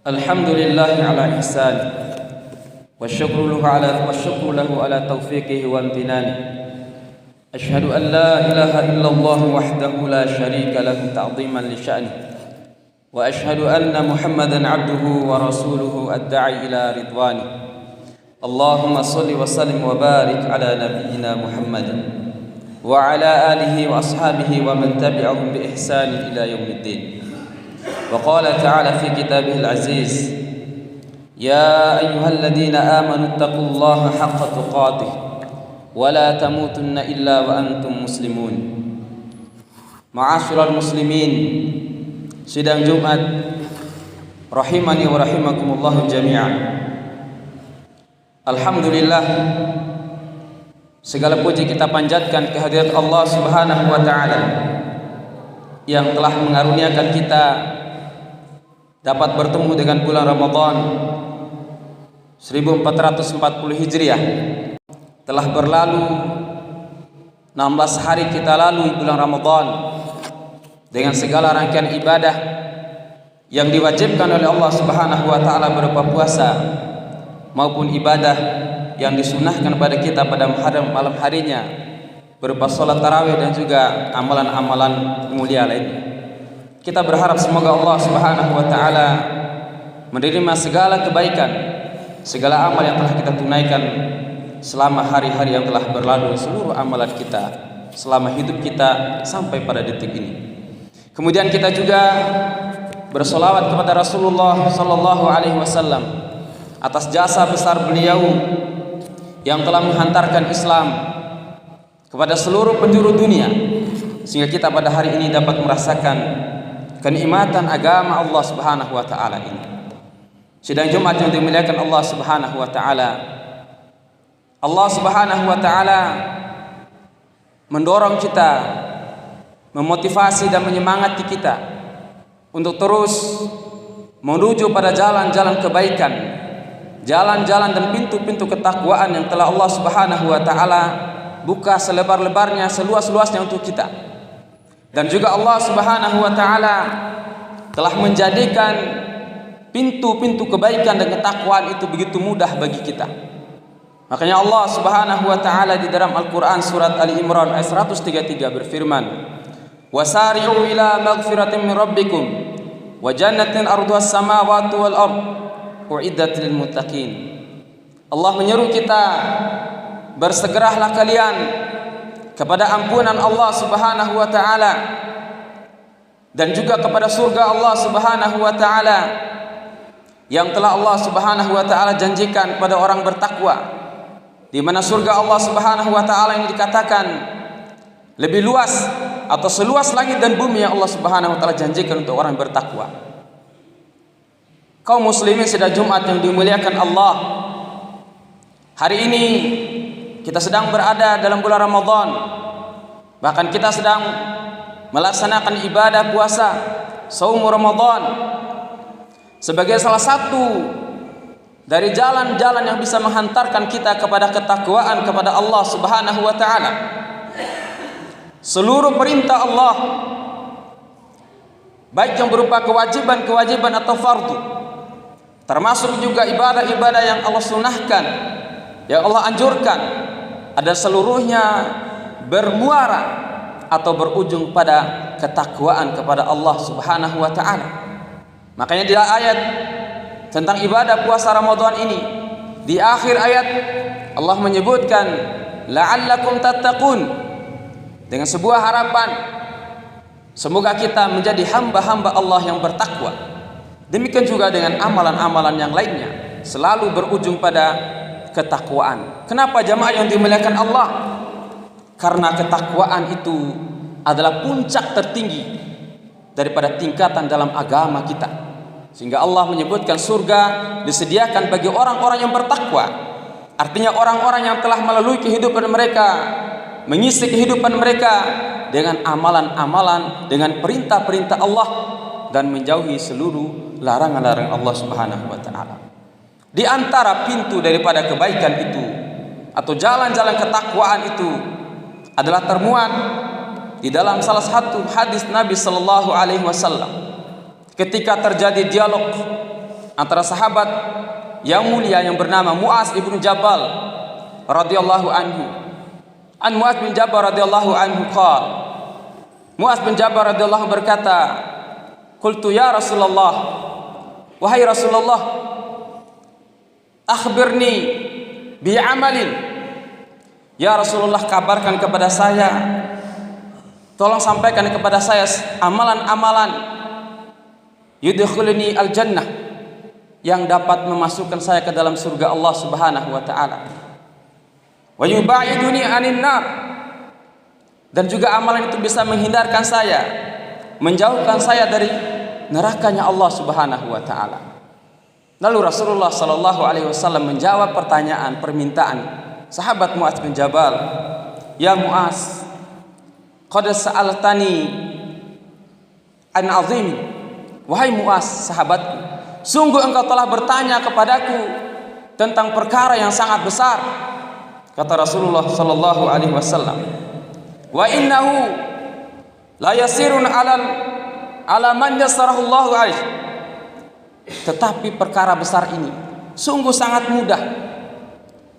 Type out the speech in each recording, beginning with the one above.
الحمد لله على إحسانه والشكر له على توفيقه وامتنانه. أشهد أن لا إله إلا الله وحده لا شريك له تعظيما لشأنه، وأشهد أن محمدا عبده ورسوله الداعي إلى رضوانه. اللهم صل وسلم وبارك على نبينا محمد وعلى آله وأصحابه ومن تبعهم بإحسان إلى يوم الدين. وقال تعالى في كتابه العزيز: يا أيها الذين آمنوا اتقوا الله حق تقاته ولا تموتن إلا وأنتم مسلمون. Ma'asyiral muslimin, sidang Jumat rahimani wa rahimakumullah jami'an. Alhamdulillah, segala puji kita panjatkan kehadirat Allah Subhanahu wa taala yang telah mengaruniakan kita dapat bertemu dengan bulan Ramadan 1440 Hijriah. Telah berlalu 16 hari kita lalui bulan Ramadan dengan segala rangkaian ibadah yang diwajibkan oleh Allah Subhanahu wa taala berupa puasa maupun ibadah yang disunahkan pada kita pada malam harinya berupa salat tarawih dan juga amalan-amalan mulia lainnya. Kita berharap semoga Allah Subhanahu wa taala menerima segala kebaikan, segala amal yang telah kita tunaikan selama hari-hari yang telah berlalu, seluruh amalan kita selama hidup kita sampai pada detik ini. Kemudian kita juga bersolawat kepada Rasulullah sallallahu alaihi wasallam atas jasa besar beliau yang telah menghantarkan Islam kepada seluruh penjuru dunia, sehingga kita pada hari ini dapat merasakan kenikmatan agama Allah Subhanahu wa taala ini. Sidang Jumat yang dimuliakan Allah Subhanahu wa taala, Allah Subhanahu wa taala mendorong kita, memotivasi dan menyemangati kita untuk terus menuju pada jalan-jalan kebaikan, jalan-jalan dan pintu-pintu ketakwaan yang telah Allah Subhanahu wa taala buka selebar-lebarnya, seluas-luasnya untuk kita. Dan juga Allah Subhanahu wa taala telah menjadikan pintu-pintu kebaikan dan ketakwaan itu begitu mudah bagi kita. Makanya Allah Subhanahu wa taala di dalam Al-Qur'an surat Ali Imran ayat 133 berfirman: "Wasari'u ila maghfiratin min rabbikum wa jannatin arduha as-samawati wal ard u'iddat lil muttaqin." Allah menyeru kita, bersegeralah kalian kepada ampunan Allah Subhanahu wa taala dan juga kepada surga Allah Subhanahu wa taala yang telah Allah Subhanahu wa taala janjikan kepada orang bertakwa, di mana surga Allah Subhanahu wa taala ini dikatakan lebih luas atau seluas langit dan bumi yang Allah Subhanahu wa taala janjikan untuk orang bertakwa. Kaum muslimin sidang Jumat yang dimuliakan Allah, hari ini kita sedang berada dalam bulan Ramadan. Bahkan kita sedang melaksanakan ibadah puasa saum Ramadan sebagai salah satu dari jalan-jalan yang bisa menghantarkan kita kepada ketakwaan kepada Allah Subhanahu wa taala. Seluruh perintah Allah, baik yang berupa kewajiban-kewajiban atau fardu, termasuk juga ibadah-ibadah yang Allah sunahkan, yang Allah anjurkan, ada seluruhnya bermuara atau berujung pada ketakwaan kepada Allah Subhanahu wa taala. Makanya di ayat tentang ibadah puasa Ramadan ini, di akhir ayat Allah menyebutkan la'allakum tattaqun, dengan sebuah harapan semoga kita menjadi hamba-hamba Allah yang bertakwa. Demikian juga dengan amalan-amalan yang lainnya selalu berujung pada ketakwaan. Kenapa jamaah yang dimuliakan Allah? Karena ketakwaan itu adalah puncak tertinggi daripada tingkatan dalam agama kita, sehingga Allah menyebutkan surga disediakan bagi orang-orang yang bertakwa. Artinya orang-orang yang telah melalui kehidupan mereka, mengisi kehidupan mereka dengan amalan-amalan, dengan perintah-perintah Allah, dan menjauhi seluruh larangan-larangan Allah Subhanahu wa taala. Di antara pintu daripada kebaikan itu atau jalan-jalan ketakwaan itu adalah termuat di dalam salah satu hadis Nabi sallallahu alaihi wasallam ketika terjadi dialog antara sahabat yang mulia yang bernama Muaz ibnu Jabal radhiyallahu anhu. An Muaz bin Jabal radhiyallahu anhu qala, Muaz bin Jabal radhiyallahu berkata, qultu ya Rasulullah, wahai Rasulullah, akhbirni bi amalin. Ya Rasulullah, kabarkan kepada saya, tolong sampaikan kepada saya amalan-amalan yudkhiluni al-jannah, yang dapat memasukkan saya ke dalam surga Allah Subhanahu wa taala. Wa yubaiduni 'anil nar, dan juga amalan itu bisa menghindarkan saya, menjauhkan saya dari nerakanya Allah Subhanahu wa taala. Lalu Rasulullah sallallahu alaihi wasallam menjawab permintaan sahabat Muaz bin Jabal. Ya Muaz, qad sa'altani an azim. Wahai Muaz, sahabatku, sungguh engkau telah bertanya kepadaku tentang perkara yang sangat besar. Kata Rasulullah sallallahu alaihi wasallam, wa innahu la yasirun ala man yassarahu Allahu alaihi. Tetapi perkara besar ini sungguh sangat mudah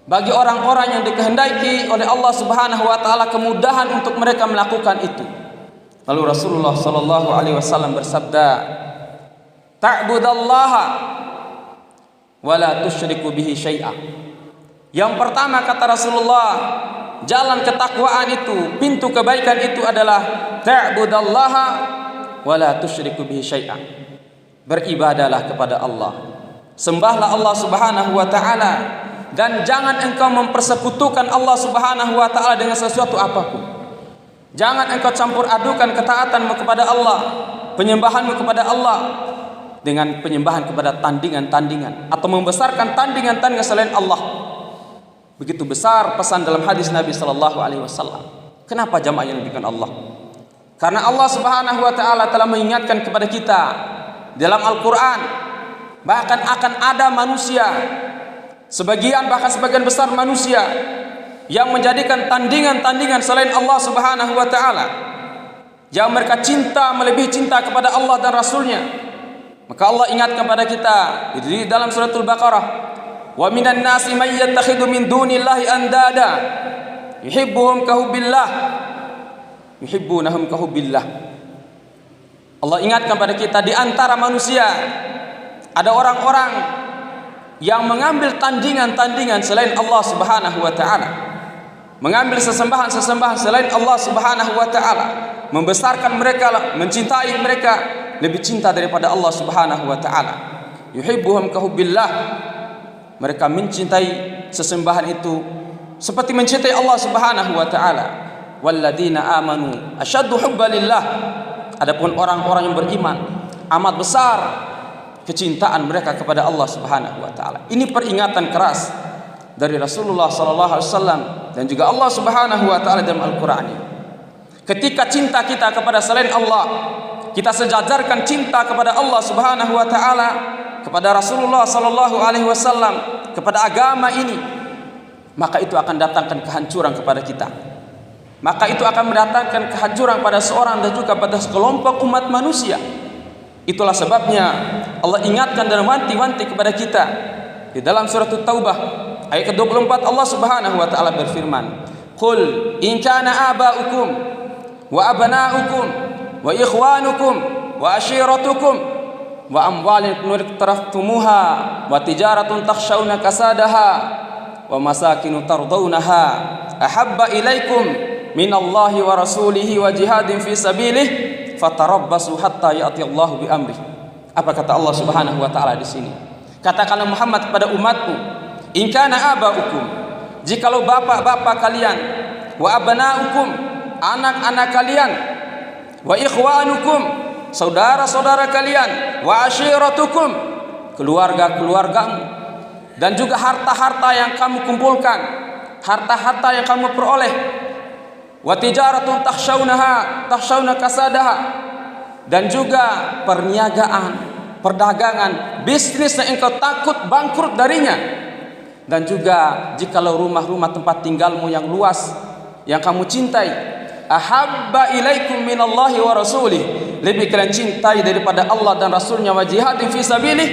bagi orang-orang yang dikehendaki oleh Allah Subhanahu wa taala kemudahan untuk mereka melakukan itu. Lalu Rasulullah sallallahu alaihi wasallam bersabda, ta'budallaha wa la tusyriku bihi syai'a. Yang pertama kata Rasulullah, jalan ketakwaan itu, pintu kebaikan itu adalah ta'budallaha wa la tusyriku bihi syai'a. Beribadalah kepada Allah, sembahlah Allah Subhanahu wa taala, dan jangan engkau mempersekutukan Allah Subhanahu wa taala dengan sesuatu apapun. Jangan engkau campur adukan ketaatanmu kepada Allah, penyembahanmu kepada Allah dengan penyembahan kepada tandingan-tandingan atau membesarkan tandingan-tandingan selain Allah. Begitu besar pesan dalam hadis Nabi sallallahu alaihi wasallam. Kenapa jamaah yang diberikan Allah? Karena Allah Subhanahu wa taala telah mengingatkan kepada kita dalam Al-Qur'an, bahkan akan ada manusia, bahkan sebagian besar manusia yang menjadikan tandingan-tandingan selain Allah Subhanahu wa taala, yang mereka cinta melebihi cinta kepada Allah dan Rasulnya. Maka Allah ingatkan kepada kita di dalam suratul Baqarah, wa minan nasi may yattakhidhu min dunillahi andada yuhibbuhum kahubbillah yuhibbunahum kahubbillah. Allah ingatkan kepada kita, di antara manusia ada orang-orang yang mengambil tandingan-tandingan selain Allah Subhanahu wa taala, mengambil sesembahan-sesembahan selain Allah Subhanahu wa taala, membesarkan mereka, mencintai mereka lebih cinta daripada Allah Subhanahu wa taala. Yuhibbuhum kahubbillah, mereka mencintai sesembahan itu seperti mencintai Allah Subhanahu wa taala. Walladzina amanu asyaddu hubbalillah, adapun orang-orang yang beriman amat besar kecintaan mereka kepada Allah Subhanahu wa taala. Ini peringatan keras dari Rasulullah sallallahu alaihi wasallam dan juga Allah Subhanahu wa taala dalam Al-Qur'an. Ketika cinta kita kepada selain Allah, kita sejajarkan cinta kepada Allah Subhanahu wa taala, kepada Rasulullah sallallahu alaihi wasallam, kepada agama ini, maka itu akan datangkan kehancuran kepada kita. Maka itu akan mendatangkan kehancuran pada seorang dan juga pada sekelompok umat manusia. Itulah sebabnya Allah ingatkan dan wanti-wanti kepada kita di dalam surat At-Taubah ayat ke-24. Allah Subhanahu wa taala berfirman, "Qul in kana aba'ukum wa abna'ukum wa ikhwanukum wa ashiratukum wa amwalin iqtaraftumuha wa tijaratun takhshawna kasadaha wa masakinu tardawnaha ahabba ilaikum minallahi wa rasulihi wa jihadin fi sabilih fatarabbasu hatta ya'ti Allahu bi amrih." Apa kata Allah Subhanahu wa taala di sini? Katakanlah Muhammad kepada umatku, in kana aba'ukum, jikalau bapak-bapak kalian, wa abna'ukum, anak-anak kalian, wa ikhwanukum, saudara-saudara kalian, wa ashiratukum, keluarga-keluargamu, dan juga harta-harta yang kamu kumpulkan, harta-harta yang kamu peroleh, wa tijaratun takhshawna kasadaha, dan juga perniagaan, perdagangan, bisnis yang engkau takut bangkrut darinya, dan juga jikalau rumah-rumah tempat tinggalmu yang luas yang kamu cintai, ahabba ilaikum minallahi wa rasulih, lebih kalian cintai daripada Allah dan Rasulnya, wa jihadin fi sabilih,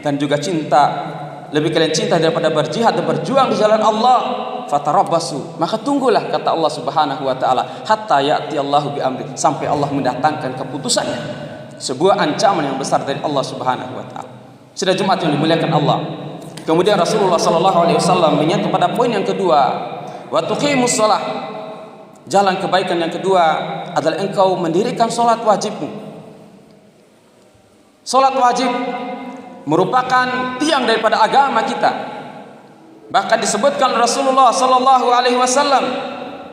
dan juga cinta, lebih kalian cinta daripada berjihad dan berjuang di jalan Allah, fatarabbasu, maka tunggulah, kata Allah Subhanahu wa taala, hatta ya'ti Allahu bi amri, sampai Allah mendatangkan keputusannya. Sebuah ancaman yang besar dari Allah Subhanahu wa taala. Sudah Jumat yang dimuliakan Allah. Kemudian Rasulullah sallallahu alaihi wasallam menyentuh pada poin yang kedua, wa tuqimus shalah. Jalan kebaikan yang kedua adalah engkau mendirikan salat wajibmu. Salat wajib merupakan tiang daripada agama kita. Bahkan disebutkan Rasulullah sallallahu alaihi wasallam,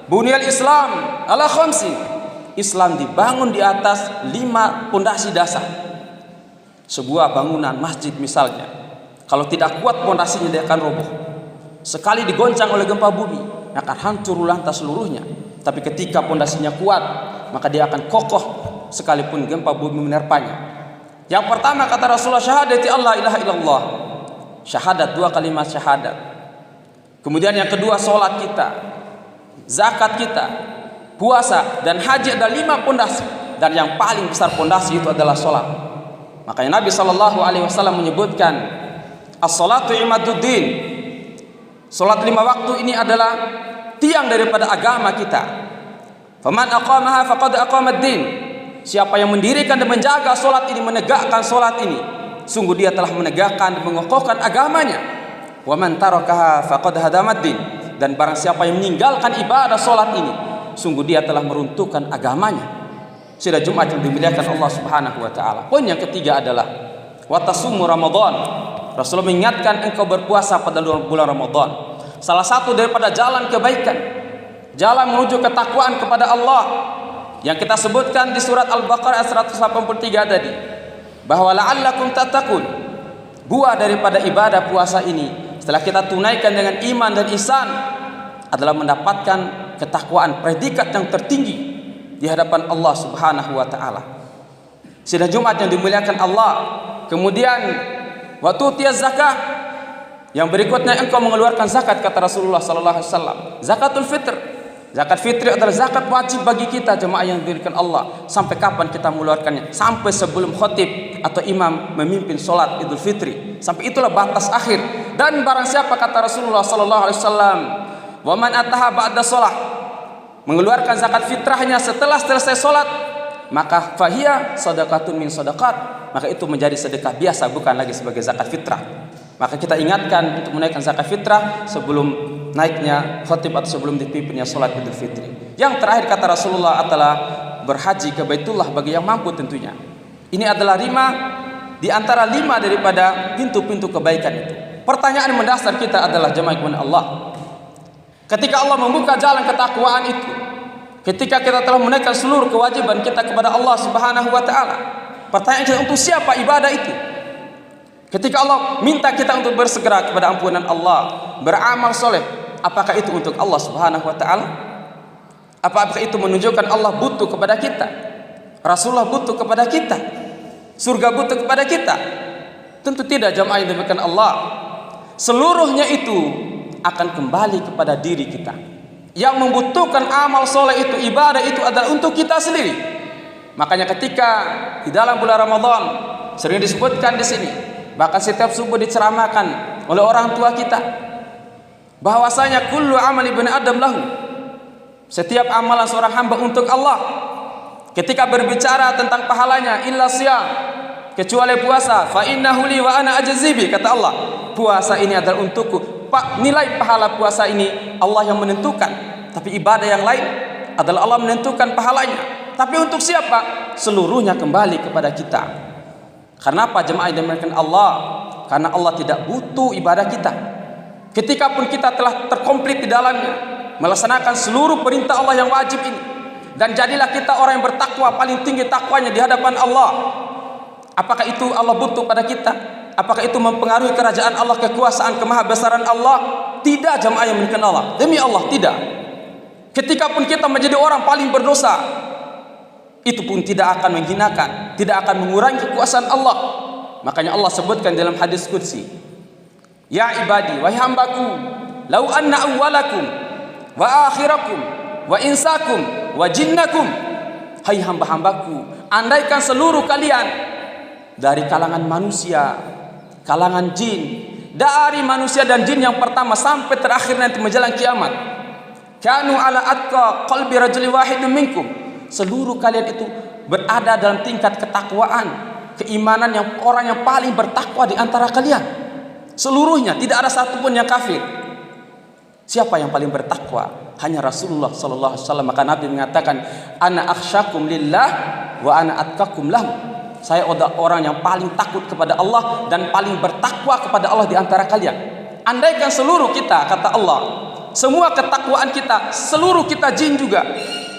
bunyal Islam ala khamsi. Islam dibangun di atas 5 pondasi dasar. Sebuah bangunan masjid misalnya, kalau tidak kuat pondasinya dia akan roboh. Sekali digoncang oleh gempa bumi, akan hancur lantas seluruhnya. Tapi ketika pondasinya kuat, maka dia akan kokoh sekalipun gempa bumi menerpanya. Yang pertama kata Rasulullah, syahadati Allah ilaha illallah. Syahadat, 2 kalimat syahadat. Kemudian yang kedua, sholat kita, zakat kita, puasa dan haji, ada 5 pondasi. Dan yang paling besar pondasi itu adalah sholat. Makanya Nabi SAW menyebutkan, as-salatu imaduddin. Sholat 5 waktu ini adalah tiang daripada agama kita. Faman aqamaha faqad aqamad-din. Siapa yang mendirikan dan menjaga solat ini, menegakkan solat ini, sungguh dia telah menegakkan dan mengokohkan agamanya. Wa man tarakaha faqad hadamad-din. Dan barang siapa yang meninggalkan ibadah solat ini, sungguh dia telah meruntuhkan agamanya. Sudah Jumat yang dimuliakan Allah Subhanahu wa taala. Poin yang ketiga adalah wa tasumu Ramadan. Rasulullah mengingatkan engkau berpuasa pada bulan Ramadan. Salah satu daripada jalan kebaikan, jalan menuju ketakwaan kepada Allah, yang kita sebutkan di surat Al-Baqarah 183 tadi, bahwa la'allakum tattaqun. Buah daripada ibadah puasa ini, setelah kita tunaikan dengan iman dan ihsan, adalah mendapatkan ketakwaan, predikat yang tertinggi di hadapan Allah Subhanahu wa taala. Sidang Jumat yang dimuliakan Allah. Kemudian waktu tiaz zakah, yang berikutnya engkau mengeluarkan zakat, kata Rasulullah sallallahu alaihi wasallam. Zakatul fitr. Zakat fitri adalah zakat wajib bagi kita jemaah yang diberikan Allah. Sampai kapan kita mengeluarkannya? Sampai sebelum khatib atau imam memimpin salat Idul Fitri. Sampai itulah batas akhir. Dan barang siapa, kata Rasulullah sallallahu alaihi wasallam, wa man ataha ba'da shalah, mengeluarkan zakat fitrahnya setelah selesai salat, maka fahiya sadaqatun min sadaqat, maka itu menjadi sedekah biasa, bukan lagi sebagai zakat fitrah. Maka kita ingatkan untuk menaikkan zakat fitrah sebelum naiknya khatib atau sebelum dipimpinnya salat Idul Fitri. Yang terakhir kata Rasulullah adalah berhaji ke Baitullah bagi yang mampu tentunya. Ini adalah 5 di antara 5 daripada pintu-pintu kebaikan itu. Pertanyaan mendasar kita adalah jemaah iman Allah. Ketika Allah membuka jalan ketakwaan itu, ketika kita telah menaikkan seluruh kewajiban kita kepada Allah Subhanahu wa taala, pertanyaan kita, untuk siapa ibadah itu? Ketika Allah minta kita untuk bersegera kepada ampunan Allah, beramal soleh, apakah itu untuk Allah Subhanahu wa taala? Apakah itu menunjukkan Allah butuh kepada kita? Rasulullah butuh kepada kita? Surga butuh kepada kita? Tentu tidak, jamaah yang dimuliakan Allah. Seluruhnya itu akan kembali kepada diri kita. Yang membutuhkan amal soleh itu, ibadah itu adalah untuk kita sendiri. Makanya ketika di dalam bulan Ramadan sering disebutkan di sini, bahkan setiap subuh diceramahkan oleh orang tua kita, bahwasanya kullu amal ibn Adam lahu, setiap amalan seorang hamba untuk Allah. Ketika berbicara tentang pahalanya, illa siyam, kecuali puasa, fa innahu li wa ana ajzibi, kata Allah, puasa ini adalah untukku. Pak, nilai pahala puasa ini Allah yang menentukan, tapi ibadah yang lain adalah Allah menentukan pahalanya. Tapi untuk siapa? Seluruhnya kembali kepada kita. Karena apa jemaah yang dimuliakan Allah? Karena Allah tidak butuh ibadah kita. Ketika pun kita telah terkomplit di dalamnya, melaksanakan seluruh perintah Allah yang wajib ini, dan jadilah kita orang yang bertakwa, paling tinggi takwanya di hadapan Allah. Apakah itu Allah butuh pada kita? Apakah itu mempengaruhi kerajaan Allah, kekuasaan, kemahabesaran Allah? Tidak, jemaah yang dimuliakan Allah. Demi Allah, tidak. Ketika pun kita menjadi orang paling berdosa, itu pun tidak akan menghinakan, tidak akan mengurangi kekuasaan Allah. Makanya Allah sebutkan dalam hadis qudsi, ya ibadi, wahai hambaku, lau anna awwalakum wa akhirakum wa insakum wa jinnakum, hai hamba-hambaku, andaikan seluruh kalian dari kalangan manusia, kalangan jin, dari manusia dan jin yang pertama sampai terakhir nanti menjelang kiamat. Kanu ala atqa qalbi rajulin wahidin minkum. Seluruh kalian itu berada dalam tingkat ketakwaan, keimanan yang orang yang paling bertakwa di antara kalian. Seluruhnya, tidak ada satupun yang kafir. Siapa yang paling bertakwa? Hanya Rasulullah sallallahu alaihi wasallam. Maka Nabi mengatakan, "Ana akhsyakum lillah wa ana atqakum lahu." Saya adalah orang yang paling takut kepada Allah dan paling bertakwa kepada Allah di antara kalian. Andaikan seluruh kita, kata Allah, semua ketakwaan kita, seluruh kita jin juga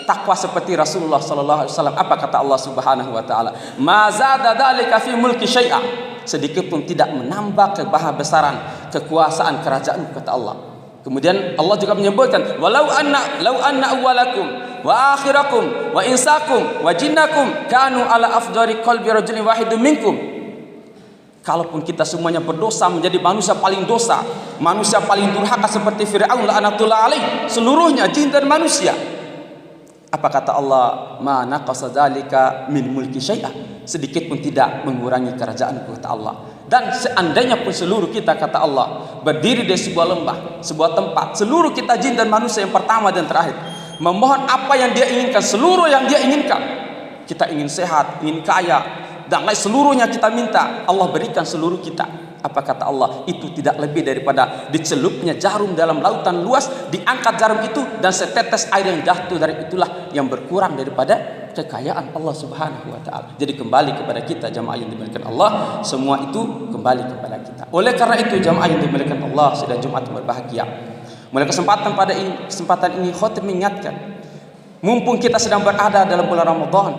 takwa seperti Rasulullah sallallahu alaihi wasallam, apa kata Allah Subhanahu wa taala? "Ma zada dzalika fi mulki syai'a." Sedikit pun tidak menambah kebesaran, kekuasaan kerajaan, kata Allah. Kemudian Allah juga menyebutkan, "Walau anna awwalakum wa akhirakum wa insakum wa jinnakum kanu ala afdari qalbi rajulin wahidin minkum." Kalaupun kita semuanya berdosa menjadi manusia paling dosa, manusia paling durhaka seperti Fir'aun la'natullah alaih, seluruhnya jin dan manusia, apa kata Allah? "Ma naqasa dzalika min mulki syai'a." Sedikit pun tidak mengurangi kerajaan kata Allah. Dan seandainya pun seluruh kita, kata Allah, berdiri di sebuah lembah, sebuah tempat, seluruh kita jin dan manusia yang pertama dan terakhir, memohon apa yang dia inginkan, seluruh yang dia inginkan. Kita ingin sehat, ingin kaya, dan lain seluruhnya kita minta, Allah berikan seluruh kita. Apa kata Allah? Itu tidak lebih daripada dicelupnya jarum dalam lautan luas, diangkat jarum itu dan setetes air yang jatuh dari itulah yang berkurang daripada kekayaan Allah Subhanahu wa taala. Jadi kembali kepada kita, jamaah yang dimuliakan Allah, semua itu kembali kepada kita. Oleh karena itu, jamaah yang dimuliakan Allah, sedang Jumat berbahagia. Mulai kesempatan ini khotib mengingatkan, mumpung kita sedang berada dalam bulan Ramadan,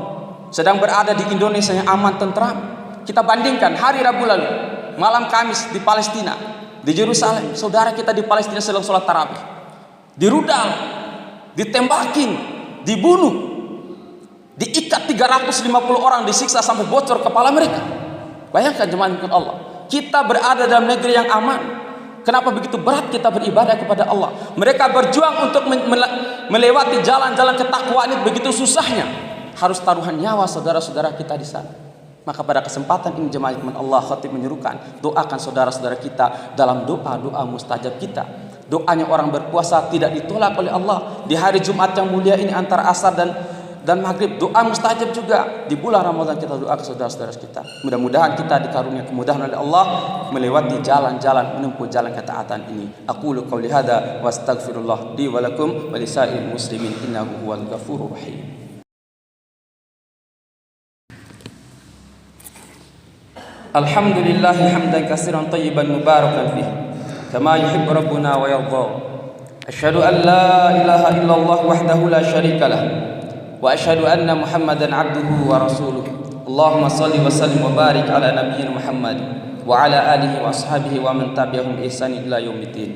sedang berada di Indonesia yang aman tentram, kita bandingkan hari Rabu lalu, malam Kamis di Palestina, di Yerusalem, saudara kita di Palestina sedang sholat tarawih, dirudal, ditembakin, dibunuh, diikat 350 orang, disiksa sampai bocor kepala mereka. Bayangkan jemaah Allah, kita berada dalam negeri yang aman. Kenapa begitu berat kita beribadah kepada Allah? Mereka berjuang untuk melewati jalan-jalan ketakwaan itu begitu susahnya. Harus taruhan nyawa saudara-saudara kita di sana. Maka pada kesempatan ini jemaah Allah, khatib menyerukan, doakan saudara-saudara kita dalam doa-doa mustajab kita. Doanya orang berpuasa tidak ditolak oleh Allah. Di hari Jumat yang mulia ini antara asar dan maghrib, doa mustajab juga. Di bulan Ramadan kita doa ke saudara-saudara kita. Mudah-mudahan kita dikarunia kemudahan oleh Allah melewati jalan-jalan, menempuh jalan ketaatan ini. Aqulu qouli hadza wa astaghfirullah li wa lakum wa lisairil muslimin innahu huwal ghafurur rahim. Alhamdulillah hamdan katsiran tayyiban mubarakan fihi kama yuhibbu rabbuna wa yarda. Asyhadu an la ilaha illallah wahdahu la syarika lah wa asyhadu anna Muhammadan abduhu wa rasuluh. Allahumma shalli wa sallim wa barik ala nabiyyina Muhammad wa ala alihi wa ashabihi wa man tabi'ahum bi ihsan ila yaumiddin.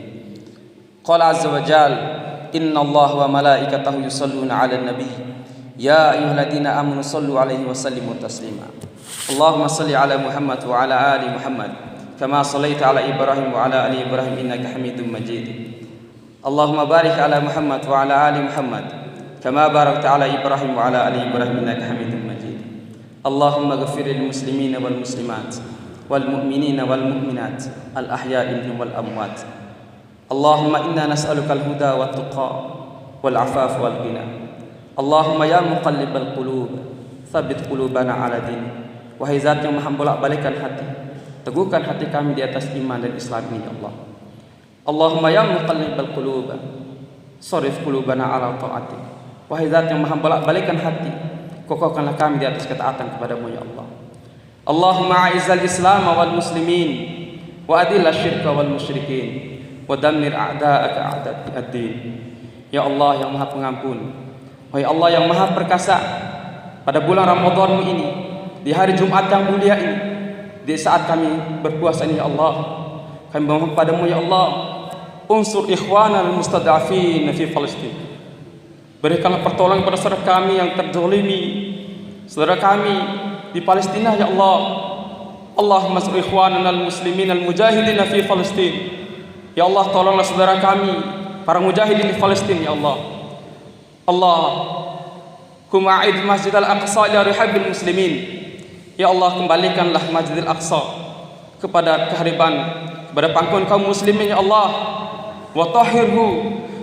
Qala azza wa jalla, inna Allaha wa malaikatahu yusholluna 'alan nabiy ya ayyuhalladzina amanu shallu 'alaihi wa sallimu taslima. Allahumma shalli 'ala Muhammad wa 'ala ali Muhammad kama shallaita 'ala Ibrahim wa 'ala ali Ibrahim innaka Hamidum Majid. Allahumma barik 'ala Muhammad wa 'ala ali Muhammad kama barakta 'ala Ibrahim wa 'ala ali Ibrahim innaka Hamidum Majid. Allahumma ighfir lil muslimina wal muslimat wal mu'minina wal mu'minat al ahya'i minhum wal amwat. Allahumma inna nas'aluka al huda wat tuqa wal afaf wal ghina. Allahumma ya muqallibal qulub tsabbit qulubana 'ala dinik. Wahai Zat yang maha bolak-balikan hati, teguhkan hati kami di atas iman dan Islam ini, ya Allah. Allahumma ya muqallibal qulub sharif qulubana 'ala ta'atik. Wahai Zat yang maha bolak-balikan hati, kokohkanlah kami di atas ketaatan kepadamu, ya Allah. Allahumma a'izzal Islam wal muslimin wa adil asyirka wal musyrikin wa dammir a'da'aka a'da'ad-din. Ya Allah yang maha pengampun, wahai Allah yang maha perkasa, pada bulan Ramadan ini, di hari Jumat yang mulia ini, di saat kami berpuasa ini, ya Allah, kami memohon padamu, ya Allah, unsur ikhwana al-mustad'afin fi Palestin. Berikanlah pertolongan pada saudara kami yang terzalimi, saudara kami di Palestina, ya Allah. Allahumma ansur ikhwana al-muslimin al-mujahidin fi Palestin. Ya Allah, tolonglah saudara kami para mujahidin di Palestina, ya Allah. Allah, kuma'id Masjid Al-Aqsa ila rihabil muslimin. Ya Allah, kembalikanlah Masjidil Aqsa kepada kehariban, kepada pangkuan kaum muslimin ya Allah. Wa tahhirhu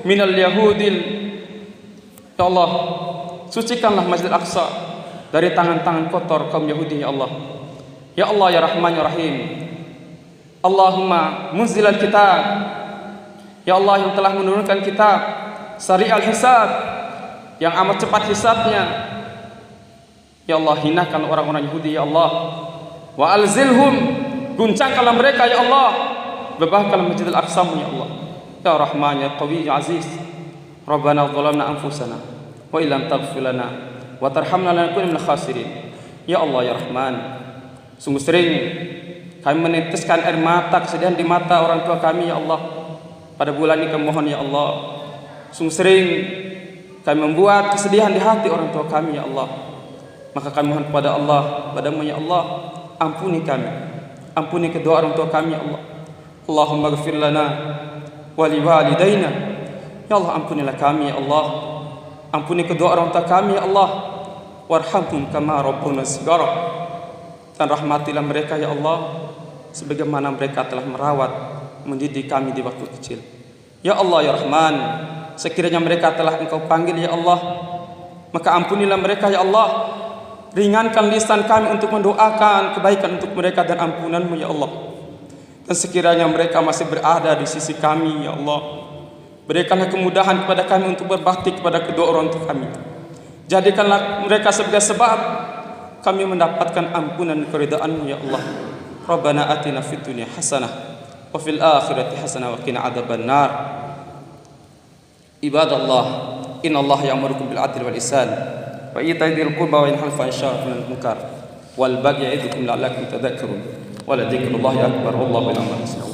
minal yahudil, ya Allah, sucikanlah Masjidil Aqsa dari tangan-tangan kotor kaum Yahudi ya Allah. Ya Allah ya Rahman ya Rahim. Allahumma munzilal kitab, ya Allah yang telah menurunkan kitab, sari'al hisab, yang amat cepat hisabnya, ya Allah, hinakan orang-orang Yahudi ya Allah. Wa alzilhum, guncangkanlah mereka ya Allah, bebahkanlah Masjidil Aqsa ya Allah. Ya Rahman ya Qawi ya Aziz. Rabbana zalamna anfusana wa illam taghfir lana wa tarhamna lanakunanna minal khasirin. Ya Allah ya Rahman, sungguh sering kami meneteskan air mata kesedihan di mata orang tua kami ya Allah. Pada bulan ini kami mohon ya Allah, sungguh sering kami membuat kesedihan di hati orang tua kami ya Allah. Maka kami mohon kepada Allah, padamu ya Allah, ampuni kami, ampuni kedua orang tua kami ya Allah. Allahumma ghfir lana wa liwalidayna, ya Allah, ampunilah kami ya Allah, ampuni kedua orang tua kami ya Allah. Warhamhum kama rabbuna shighara, dan rahmatilah mereka ya Allah sebagaimana mereka telah merawat mendidik kami di waktu kecil. Ya Allah ya Rahman, sekiranya mereka telah Engkau panggil ya Allah, maka ampunilah mereka ya Allah. Ringankan lisan kami untuk mendoakan kebaikan untuk mereka dan ampunan-Mu ya Allah. Dan sekiranya mereka masih berada di sisi kami ya Allah, berikanlah kemudahan kepada kami untuk berbakti kepada kedua orang tua kami. Jadikanlah mereka sebagai sebab kami mendapatkan ampunan dan keridhaan-Mu ya Allah. Rabbana atina fid dunya hasanah wa fil akhirati hasanah wa qina adzabannar. Ibadallah, innallaha ya'murukum bil 'adli wal ihsan wa ita'i dzil qurba wa yanha 'anil fahsya'i wal munkar wal baghi ya'idukum la'allakum tadhakkarun. Wa la dzikrullahi akbar wallahu ya'lamu ma tasna'un.